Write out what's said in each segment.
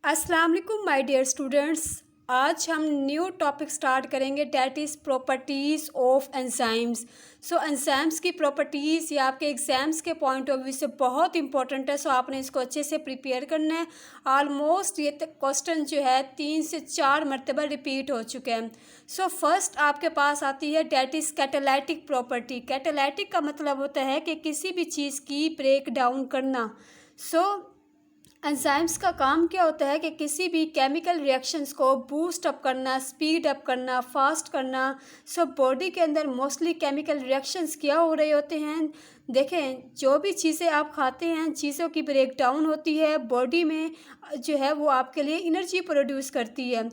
अस्सलाम वालेकुम my dear students. आज हम न्यू टॉपिक स्टार्ट करेंगे, that is properties of enzymes. So enzymes की प्रॉपर्टीज़ ये आपके एग्जाम्स के पॉइंट ऑफ व्यू से बहुत इंपॉर्टेंट है। सो आपने इसको अच्छे से प्रिपेयर करना है। ऑलमोस्ट ये क्वेश्चन जो है 3 से 4 मरतबा रिपीट हो चुके हैं। सो फर्स्ट आपके पास आती है that is catalytic property. Catalytic का मतलब होता है कि किसी भी चीज़ की ब्रेक डाउन करना। एंजाइम्स का काम क्या होता है कि किसी भी केमिकल रिएक्शंस को बूस्ट अप करना, स्पीड अप करना, फास्ट करना। बॉडी के अंदर मोस्टली केमिकल रिएक्शंस क्या हो रहे होते हैं, देखें जो भी चीज़ें आप खाते हैं चीज़ों की ब्रेक डाउन होती है बॉडी में, जो है वो आपके लिए एनर्जी प्रोड्यूस करती है।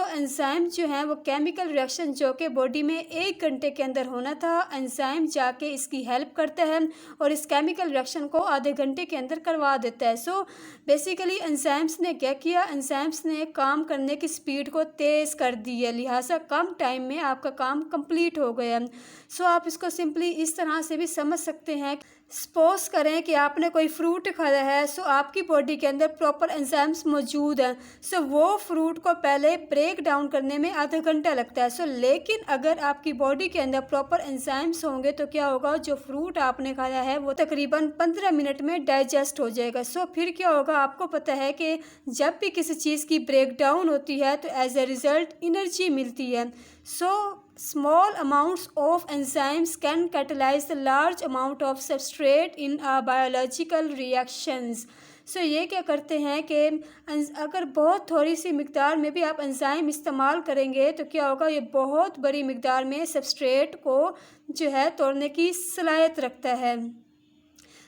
एंजाइम जो है वो केमिकल रिएक्शन जो कि बॉडी में 1 घंटे के अंदर होना था, एंजाइम जाके इसकी हेल्प करता है और इस केमिकल रिएक्शन को आधे घंटे के अंदर करवा देता है। बेसिकली एंजाइम्स ने क्या किया, एंजाइम्स ने काम करने की स्पीड को तेज़ कर दी है, लिहाजा कम टाइम में आपका काम कंप्लीट हो गया। आप इसको सिंपली इस तरह से भी समझ सकते हैं। सपोज करें कि आपने कोई फ्रूट खाया है, आपकी बॉडी के अंदर प्रॉपर एंजाइम्स मौजूद हैं। वो फ्रूट को पहले ब्रेक डाउन करने में आधा घंटा लगता है। लेकिन अगर आपकी बॉडी के अंदर प्रॉपर एंजाइम्स होंगे तो क्या होगा, जो फ्रूट आपने खाया है वो तकरीबन 15 मिनट में डाइजेस्ट हो जाएगा। फिर क्या होगा, आपको पता है कि जब भी किसी चीज़ की ब्रेक डाउन होती है तो एज ए रिज़ल्ट एनर्जी मिलती है। Small amounts of enzymes can catalyze the large amount of substrate in biological reactions. ये क्या करते हैं कि अगर बहुत थोड़ी सी मिकदार में भी आप एंजाइम इस्तेमाल करेंगे तो क्या होगा, ये बहुत बड़ी मिकदार में सबस्ट्रेट को जो है तोड़ने की सलाहियत रखता है।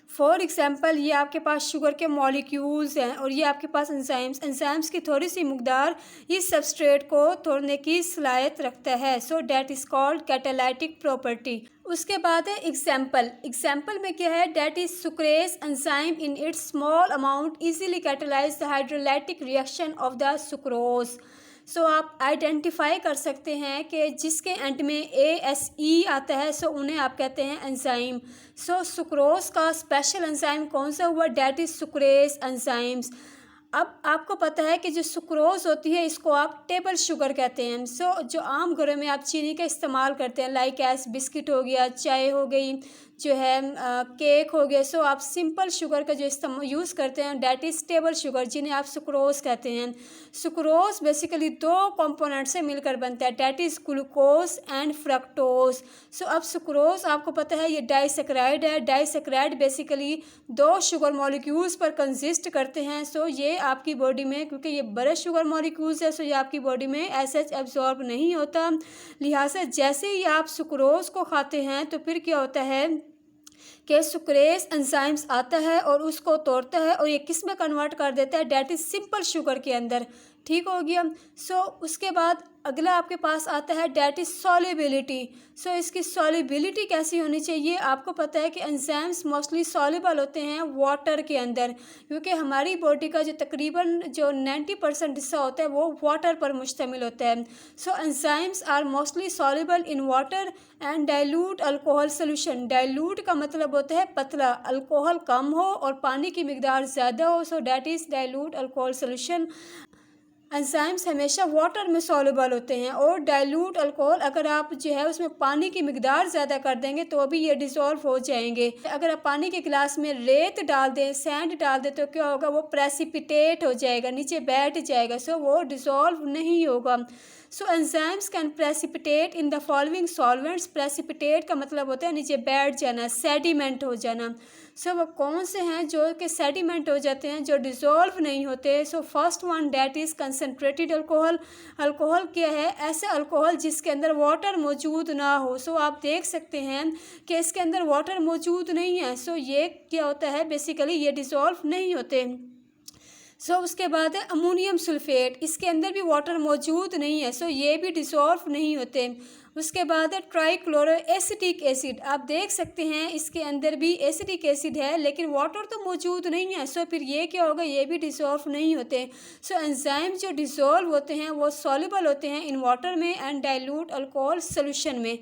फॉर एग्ज़ाम्पल ये आपके पास शुगर के मॉलिक्यूल्स हैं और ये आपके पास एंजाइम्स की थोड़ी सी मकदार इस सबस्ट्रेट को तोड़ने की सलाहियत रखता है। That is called catalytic property. उसके बाद है एग्जाम्पल में क्या है, that is sucrase enzyme in its small amount easily catalyse the hydrolytic reaction of the sucrose. आप आइडेंटिफाई कर सकते हैं कि जिसके एंड में ASE आता है उन्हें आप कहते हैं एंजाइम। सुक्रोज का स्पेशल एंजाइम कौन सा हुआ, डैट इज़ सुक्रेज एंजाइम्स। अब आपको पता है कि जो सुक्रोज होती है इसको आप टेबल शुगर कहते हैं। जो आम घरों में आप चीनी का इस्तेमाल करते हैं, लाइक एस बिस्किट हो गया, चाय हो गई, जो है केक हो गया। आप सिंपल शुगर का जो यूज़ करते हैं डैट इज़ टेबल शुगर, जिन्हें आप सुक्रोज कहते हैं। सुक्रोज बेसिकली 2 कंपोनेंट से मिलकर बनता है, that is glucose and fructose. अब सुक्रोज आपको पता है ये डाइसेक्राइड है। डाइसेक्राइड बेसिकली 2 शुगर मॉलिक्यूल्स पर कंसिस्ट करते हैं। ये आपकी बॉडी में, क्योंकि ये बड़े शुगर मॉलिक्यूल्स है, ये आपकी बॉडी में एज एब्जॉर्ब नहीं होता। लिहाजा जैसे ही आप सुक्रोज को खाते हैं तो फिर क्या होता है कि सुक्रेज एंजाइम्स आता है और उसको तोड़ता है और ये किस में कन्वर्ट कर देता है, डैट इज़ सिंपल शुगर के अंदर। ठीक हो गया। उसके बाद अगला आपके पास आता है डैट इज़ सॉल्युबिलिटी। इसकी सॉल्युबिलिटी कैसी होनी चाहिए, आपको पता है कि एंजाइम्स मोस्टली सॉल्युबल होते हैं वाटर के अंदर, क्योंकि हमारी बॉडी का जो तकरीबन 90% हिस्सा होता है वो वाटर पर मुश्तमिल होता है। Enzymes are mostly soluble in water and dilute alcohol solution. Dilute का मतलब होता है पतला, अल्कोहल कम हो और पानी की मिकदार ज़्यादा हो, that is dilute alcohol solution. Enzymes हमेशा वाटर में सॉल्युबल होते हैं और डाइल्यूट अल्कोहल अगर आप जो है उसमें पानी की मिकदार ज़्यादा कर देंगे तो अभी ये डिसॉल्व हो जाएंगे। अगर आप पानी के गिलास में रेत डाल दें, सैंड डाल दें तो क्या होगा, वो प्रेसिपिटेट हो जाएगा, नीचे बैठ जाएगा। वो डिसॉल्व नहीं होगा। Enzymes can precipitate in the following solvents. Precipitate का मतलब होता है नीचे बैठ जाना, सेडिमेंट हो जाना। वो कौन से हैं जो कि सेडिमेंट हो जाते हैं, जो डिसॉल्व नहीं होते। First one that is concentrated alcohol. Alcohol क्या है, ऐसा अल्कोहल जिसके अंदर वाटर मौजूद ना हो। आप देख सकते हैं कि इसके अंदर वाटर मौजूद नहीं है। ये क्या होता है, बेसिकली ये डिसॉल्व नहीं होते। उसके बाद है अमोनियम सल्फेट, इसके अंदर भी वाटर मौजूद नहीं है, ये भी डिसॉल्व नहीं होते। उसके बाद है ट्राइक्लोरो एसिटिक एसिड, आप देख सकते हैं इसके अंदर भी एसिटिक एसिड है लेकिन वाटर तो मौजूद नहीं है। फिर ये क्या होगा, ये भी डिसॉल्व नहीं होते। एंजाइम जो डिसॉल्व होते हैं वो सॉल्युबल होते हैं इन वाटर में एंड डाइल्यूट अल्कोहल सोल्यूशन में।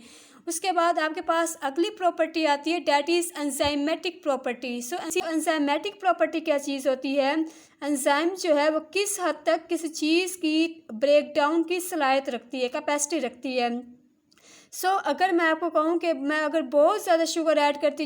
उसके बाद आपके पास अगली प्रॉपर्टी आती है, that is enzymatic property. So enzymatic property क्या चीज़ होती है? एंजाइम जो है वो किस हद तक किसी चीज़ की ब्रेक डाउन की सलाहियत रखती है, कैपेसिटी रखती है। अगर मैं आपको कहूँ कि मैं अगर बहुत ज़्यादा शुगर ऐड करती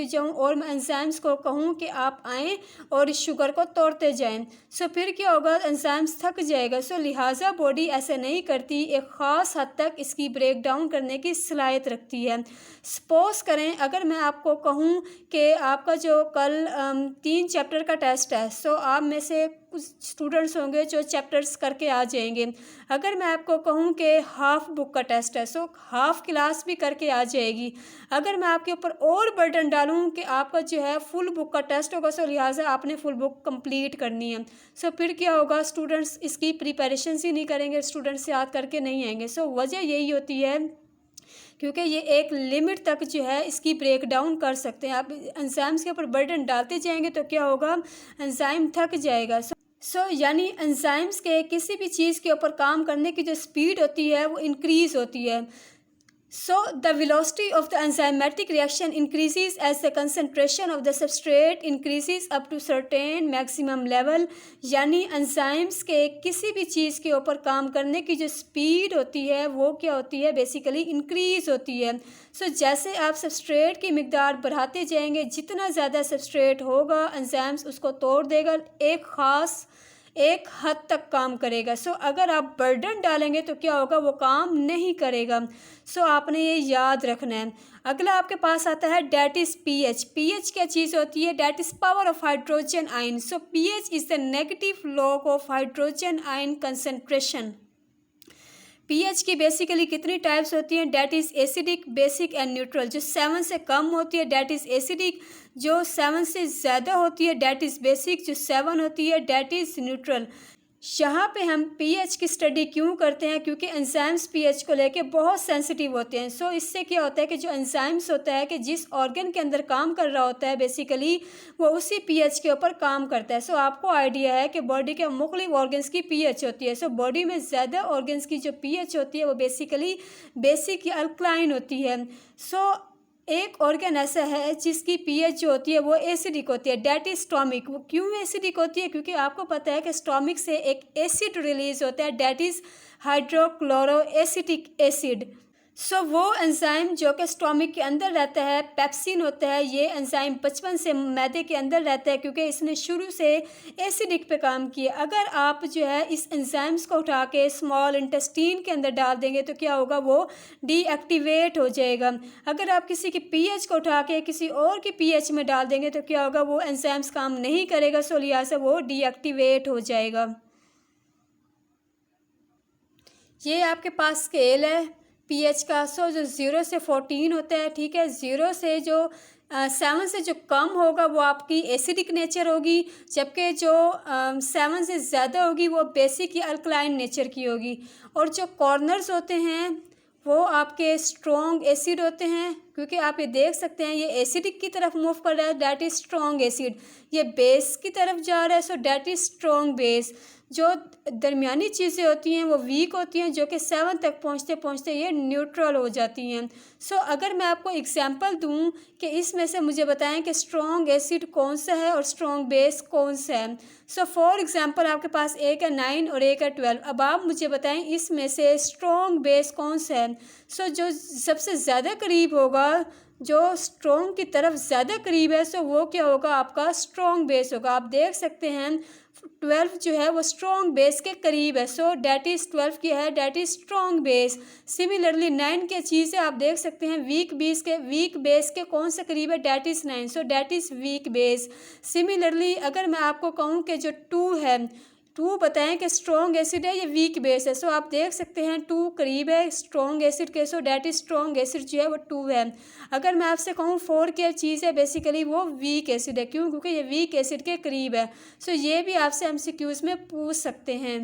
जाऊँ और मैं एंजाइम्स को कहूँ कि आप आएँ और इस शुगर को तोड़ते जाएं, फिर क्या होगा? एंजाइम्स थक जाएगा। लिहाजा बॉडी ऐसे नहीं करती, एक ख़ास हद तक इसकी ब्रेक डाउन करने की सलाहियत रखती है। सपोज़ करें अगर मैं आपको कहूँ कि आपका जो कल 3 चैप्टर का टेस्ट है, आप में से कुछ स्टूडेंट्स होंगे जो चैप्टर्स करके आ जाएंगे। अगर मैं आपको कहूँ कि हाफ बुक का टेस्ट है, हाफ क्लास भी करके आ जाएगी। अगर मैं आपके ऊपर और बर्डन डालूँ कि आपका जो है फुल बुक का टेस्ट होगा, लिहाजा आपने फुल बुक कंप्लीट करनी है, फिर क्या होगा? स्टूडेंट्स इसकी प्रिपरेशन ही नहीं करेंगे, स्टूडेंट्स याद करके नहीं आएंगे। वजह यही होती है क्योंकि ये एक लिमिट तक जो है इसकी ब्रेक डाउन कर सकते हैं। आप एंजाइम्स के ऊपर बर्डन डालते जाएंगे तो क्या होगा? एंजाइम थक जाएगा। यानी एंजाइम्स के किसी भी चीज़ के ऊपर काम करने की जो स्पीड होती है वो इंक्रीज़ होती है। The velocity of the enzymatic reaction increases as the concentration of the substrate increases up to certain maximum level। यानी एंजाइम्स के किसी भी चीज़ के ऊपर काम करने की जो स्पीड होती है वो क्या होती है? बेसिकली इंक्रीज़ होती है। जैसे आप सबस्ट्रेट की मिकदार बढ़ाते जाएंगे, जितना ज़्यादा सबस्ट्रेट होगा एंजाइम्स उसको तोड़ देगा, एक हद तक काम करेगा। अगर आप बर्डन डालेंगे तो क्या होगा? वो काम नहीं करेगा। आपने ये याद रखना है। अगला आपके पास आता है डैट इज़ पीएच। पीएच क्या चीज़ होती है? That is power of hydrogen ion. PH is the negative log of hydrogen ion concentration. PH की बेसिकली कितनी टाइप्स होती हैं? That is acidic, basic and neutral. जो 7 से कम होती है डैट इज़ एसिडिक, जो 7 से ज़्यादा होती है डैट इज़ बेसिक, जो 7 होती है डैट इज़ न्यूट्रल। यहाँ पे हम पीएच की स्टडी क्यों करते हैं? क्योंकि एंजाइम्स पीएच को लेके बहुत सेंसिटिव होते हैं। इससे क्या होता है कि जो एंजाइम्स होता है कि जिस ऑर्गन के अंदर काम कर रहा होता है बेसिकली वो उसी पीएच के ऊपर काम करता है। आपको आइडिया है कि बॉडी के मुख्तलिफ ऑर्गन्स की पीएच होती है। बॉडी में ज़्यादा ऑर्गन्स की जो पीएच होती है वो बेसिकली बेसिक या अल्कलाइन होती है। एक ऑर्गन ऐसा है जिसकी पीएच जो होती है वो एसिडिक होती है, डैट इज स्टोमिक। वो क्यों एसिडिक होती है? क्योंकि आपको पता है कि स्टोमिक से एक एसिड रिलीज होता है, डैट इज हाइड्रोक्लोरोएसिटिक एसिड। वो एंजाइम जो कि स्टोमिक के अंदर रहता है, पेप्सिन होता है। ये एंजाइम बचपन से मैदे के अंदर रहता है क्योंकि इसने शुरू से एसिडिक पे काम किया। अगर आप जो है इस एंजाइम्स को उठा के स्मॉल इंटेस्टीन के अंदर डाल देंगे तो क्या होगा? वो डीएक्टिवेट हो जाएगा। अगर आप किसी की पीएच को उठा के किसी और की पीएच में डाल देंगे तो क्या होगा? वो एंजाइम्स काम नहीं करेगा, लिहाजा वो डीएक्टिवेट हो जाएगा। ये आपके पास स्केल है पीएच का। जो 0 से 14 होता है, ठीक है। 0 से जो 7 से जो कम होगा वो आपकी एसिडिक नेचर होगी, जबकि जो 7 से ज़्यादा होगी वो बेसिक या अल्कलाइन नेचर की होगी। और जो कॉर्नर्स होते हैं वो आपके स्ट्रॉन्ग एसिड होते हैं, क्योंकि आप ये देख सकते हैं ये एसिडिक की तरफ मूव कर रहा है, डैट इज़ स्ट्रॉन्ग एसिड। ये बेस की तरफ जा रहा है, डैट इज़ स्ट्रॉन्ग बेस। जो दरमियानी चीज़ें होती हैं वो वीक होती हैं, जो कि 7 तक पहुँचते पहुँचते ये न्यूट्रल हो जाती हैं। अगर मैं आपको एग्जांपल दूं कि इसमें से मुझे बताएं कि स्ट्रॉन्ग एसिड कौन सा है और स्ट्रॉन्ग बेस कौन सा है। फॉर एग्जांपल आपके पास एक है 9 और एक है 12। अब आप मुझे बताएं इसमें से स्ट्रॉन्ग बेस कौन सा है। जो सबसे ज़्यादा करीब होगा, जो स्ट्रॉन्ग की तरफ ज़्यादा करीब है, वो क्या होगा? आपका स्ट्रॉन्ग बेस होगा। आप देख सकते हैं 12 जो है वो स्ट्रॉन्ग बेस के करीब है, डैट इज़ 12 की है, that is strong base. Similarly 9 के चीज़ है, आप देख सकते हैं वीक बेस के कौन से करीब है? That is 9, that is weak base. Similarly अगर मैं आपको कहूँ कि जो 2 है, 2 बताएं कि स्ट्रॉन्ग एसिड है या वीक बेस है। आप देख सकते हैं 2 करीब है स्ट्रॉन्ग एसिड के, डैट इज स्ट्रॉन्ग एसिड जो है वो 2 है। अगर मैं आपसे कहूँ 4 क्या चीज़ है, बेसिकली वो वीक एसिड है। क्यों? क्योंकि ये वीक एसिड के करीब है। ये भी आपसे एमसीक्यूज़ में पूछ सकते हैं।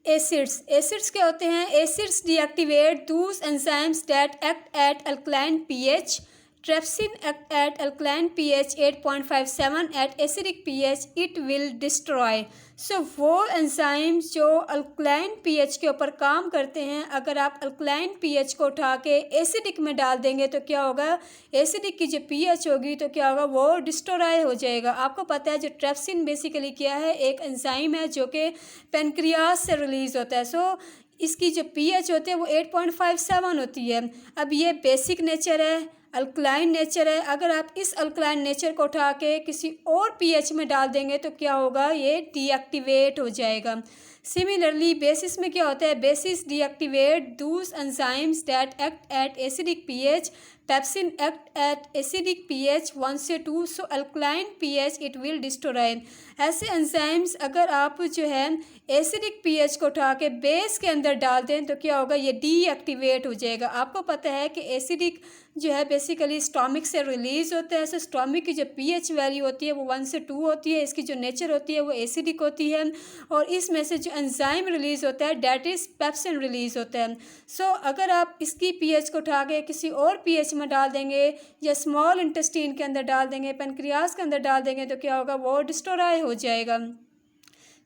एसिड्स क्या होते हैं? Acids deactivate those enzymes that act eight alkaline pH trypsin at alkaline pH 8.57 at acidic pH it will destroy। सो वो एंजाइम्स जो अल्कलाइन पीएच के ऊपर काम करते हैं, अगर आप अल्कलाइन पीएच को उठा के एसिडिक में डाल देंगे तो क्या होगा, एसिडिक की जो पीएच होगी तो क्या होगा, वो डिस्ट्रॉय हो जाएगा। आपको पता है जो ट्रिप्सिन बेसिकली क्या है, एक एंजाइम है जो कि पेनक्रियास से रिलीज़ होता है। सो इसकी जो पीएच होती है वो 8.57 होती है। अब ये बेसिक नेचर है, अल्कलाइन नेचर है। अगर आप इस अल्कलाइन नेचर को उठा के किसी और पीएच में डाल देंगे तो क्या होगा, ये डीएक्टिवेट हो जाएगा। सिमिलरली बेसिस में क्या होता है, basis deactivate those enzymes that act at acidic pH. Pepsin act at acidic pH 1 से 2, so alkaline pH it will destroy. ऐसे एंजाइम्स अगर आप जो है एसिडिक पीएच को उठा के बेस के अंदर डाल दें तो क्या होगा, ये डीएक्टिवेट हो जाएगा। आपको पता है कि एसिडिक जो है बेसिकली स्टोमिक से रिलीज़ होता है। सो स्टोमिक की जो पीएच वैल्यू होती है वो 1 से 2 होती है। इसकी जो नेचर होती है वो एसिडिक होती है और इसमें से जो एंजाइम रिलीज़ होता है डैट इज़ पेप्सिन रिलीज़ होता है। सो अगर आप इसकी पीएच को उठा के किसी और पीएच में डाल देंगे या स्मॉल इंटेस्टाइन के अंदर डाल देंगे, पेनक्रियास के अंदर डाल देंगे तो क्या होगा, वो डिस्ट्रॉय हो जाएगा।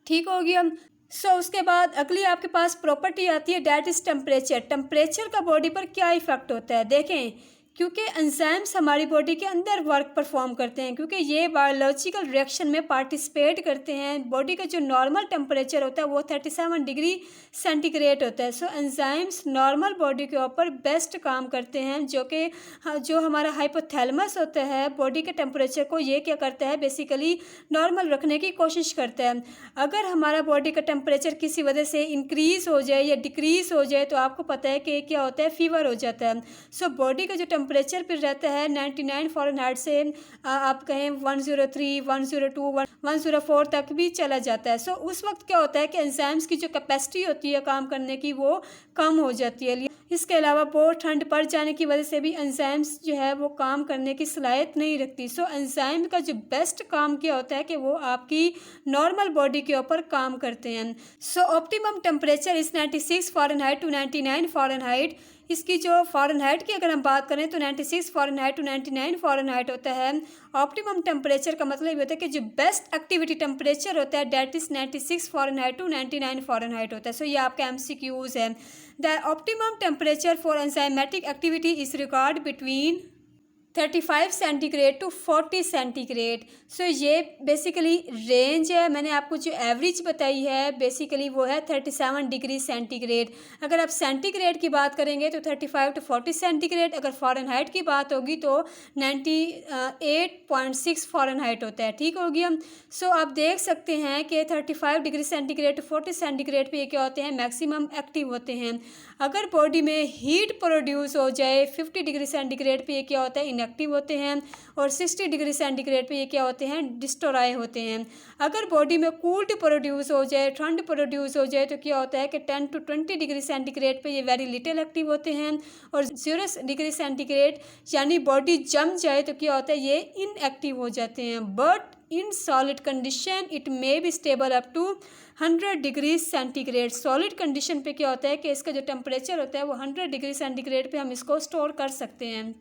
ठीक हो गया। सो उसके बाद अगली आपके पास प्रॉपर्टी आती है डैट इज़ टेम्परेचर। टेम्परेचर का बॉडी पर क्या इफेक्ट होता है, देखें क्योंकि एंजाइम्स हमारी बॉडी के अंदर वर्क परफॉर्म करते हैं, क्योंकि ये बायोलॉजिकल रिएक्शन में पार्टिसिपेट करते हैं। बॉडी का जो नॉर्मल टेम्परेचर होता है वो 37 डिग्री सेंटीग्रेड होता है। सो एंजाइम्स नॉर्मल बॉडी के ऊपर बेस्ट काम करते हैं, जो हमारा हाइपोथैलेमस होता है बॉडी के टेम्परेचर को ये क्या करता है, बेसिकली नॉर्मल रखने की कोशिश करता है। अगर हमारा बॉडी का टेम्परेचर किसी वजह से इंक्रीज़ हो जाए या डिक्रीज़ हो जाए तो आपको पता है कि क्या होता है, फीवर हो जाता है। सो बॉडी का जो टेम्परेचर पर रहता है 99 फ़ारेनहाइट से आप कहें 103, 102, 104 तक भी चला जाता है। सो उस वक्त क्या होता है कि एंजाइम्स की जो कैपेसिटी होती है काम करने की वो कम हो जाती है। इसके अलावा बहुत ठंड पड़ जाने की वजह से भी एंजाइम्स जो है वो काम करने की सलाहियत नहीं रखती। सो एंजाइम का जो बेस्ट काम क्या होता है कि वो आपकी नॉर्मल बॉडी के ऊपर काम करते हैं। So optimum temperature is 96 Fahrenheit to 99 Fahrenheit. इसकी जो फ़ारेनहाइट की अगर हम बात करें तो 96 फ़ारेनहाइट टू 99 फ़ारेनहाइट होता है। ऑप्टिमम टेम्परेचर का मतलब ये होता है कि जो बेस्ट एक्टिविटी टेम्परेचर होता है that is 96 Fahrenheit to 99 Fahrenheit होता है। सो ये आपका MCQs है। The optimum temperature for enzymatic activity is record between 35 centigrade to 40 centigrade. So ये बेसिकली रेंज है। मैंने आपको जो एवरेज बताई है बेसिकली वो है 37 डिग्री सेंटीग्रेड। अगर आप सेंटीग्रेड की बात करेंगे तो 35 टू 40 सेंटीग्रेड। अगर फ़ारेनहाइट की बात होगी तो 98.6 फ़ारेनहाइट होता है। ठीक हो गया। सो आप देख सकते हैं कि 35 डिग्री सेंटीग्रेड टू 40 सेंटीग्रेड पे ये क्या होते हैं, मैक्सिमम एक्टिव होते हैं। अगर बॉडी में हीट प्रोड्यूस हो जाए 50 डिग्री सेंटीग्रेड पे ये क्या होता है, इनएक्टिव होते हैं। और 60 डिग्री सेंटीग्रेड पे ये क्या होते हैं, डिस्ट्रॉय होते हैं। अगर बॉडी में कूल्ड प्रोड्यूस हो जाए, ठंड प्रोड्यूस हो जाए तो क्या होता है कि 10 टू 20 डिग्री सेंटीग्रेड पे ये वेरी लिटिल एक्टिव होते हैं। और 0 डिग्री सेंटीग्रेड यानी बॉडी जम जाए तो क्या होता है, ये इनएक्टिव हो जाते हैं। But in solid condition it may be stable up to 100 degree centigrade. Solid condition पे क्या होता है कि इसका जो टेम्परेचर होता है वो 100 डिग्री सेंटीग्रेड पे हम इसको स्टोर कर सकते हैं।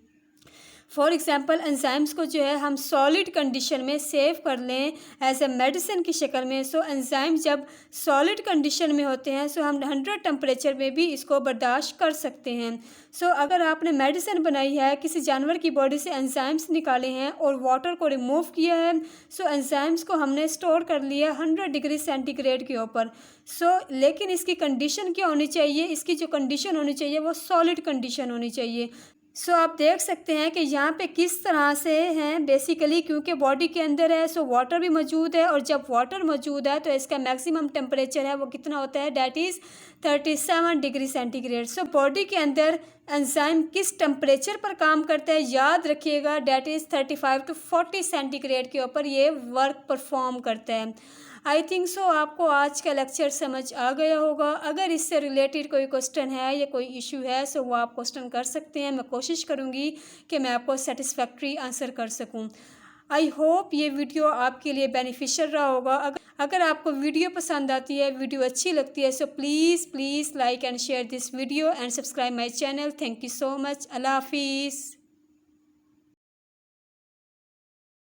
फॉर एग्ज़ाम्पल एंजाइम्स को जो है हम सॉलिड कंडीशन में सेव कर लें एज ए मेडिसिन की शक्ल में। सो एंजाइम जब सॉलिड कंडीशन में होते हैं सो हम 100 टेम्परेचर में भी इसको बर्दाश्त कर सकते हैं। सो अगर आपने मेडिसिन बनाई है, किसी जानवर की बॉडी से एंजाइम्स निकाले हैं और वाटर को रिमूव किया है, सो एंजाइम्स को हमने स्टोर कर लिया 100 डिग्री सेंटीग्रेड के ऊपर। सो लेकिन इसकी कंडीशन क्या होनी चाहिए, इसकी जो कंडीशन होनी चाहिए वो सॉलिड कंडीशन होनी चाहिए। सो आप देख सकते हैं कि यहाँ पे किस तरह से हैं बेसिकली, क्योंकि बॉडी के अंदर है सो वाटर भी मौजूद है। और जब वाटर मौजूद है तो इसका मैक्सिमम टेम्परेचर है वो कितना होता है, that is 37 degree centigrade. So body के अंदर एंजाइम किस टेम्परेचर पर काम करता है याद रखिएगा, डैट इज़ 35 टू 40 सेंटीग्रेड के ऊपर ये वर्क परफॉर्म करता है। आई थिंक सो आपको आज का लेक्चर समझ आ गया होगा। अगर इससे रिलेटेड कोई क्वेश्चन है या कोई इशू है सो वो आप क्वेश्चन कर सकते हैं। मैं कोशिश करूँगी कि मैं आपको सेटिस्फैक्ट्री आंसर कर सकूँ। आई होप ये वीडियो आपके लिए बेनिफिशियल रहा होगा। अगर आपको वीडियो पसंद आती है, वीडियो अच्छी लगती है so please like and share this video and subscribe my channel. Thank you so much. अल्लाह हाफिज़।